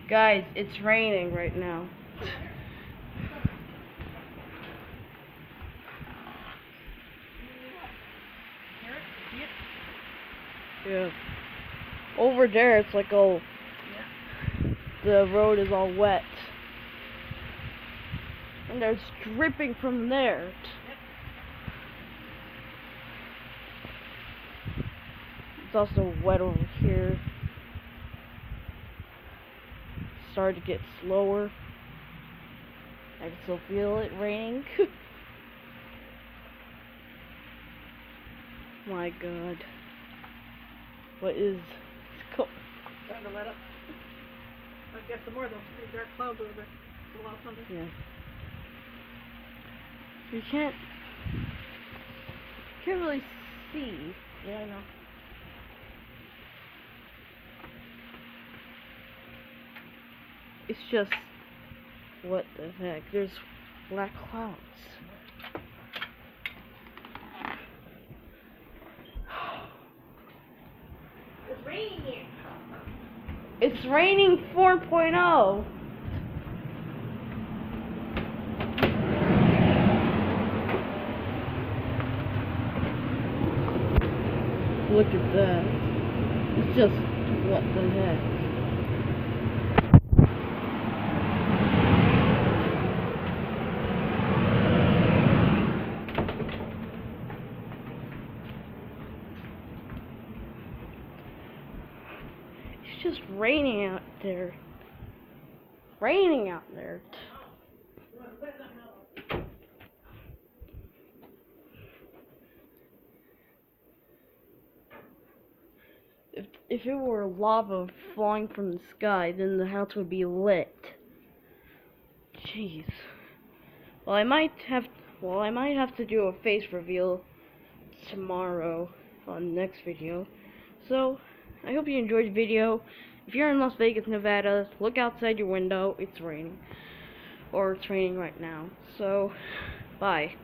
Guys, it's raining right now. Yeah. Over there, it's like all, the road is all wet. And there's dripping from there. It's also wet over here. It's starting to get slower. I can still feel it raining. My God. What is Starting to let up. I guess some more of those pretty dark clouds over there. It's a lot of thunder. Yeah. You can't really see. Yeah, I know. It's just, what the heck? There's black clouds. It's raining here. It's raining 4.0. Look at that. It's just, what the heck? It's just raining out there. Raining out there. If it were lava falling from the sky, then the house would be lit. Jeez. Well, I might have to do a face reveal tomorrow on the next video. So, I hope you enjoyed the video. If you're in Las Vegas, Nevada, look outside your window. It's raining. Or it's raining right now. So, bye.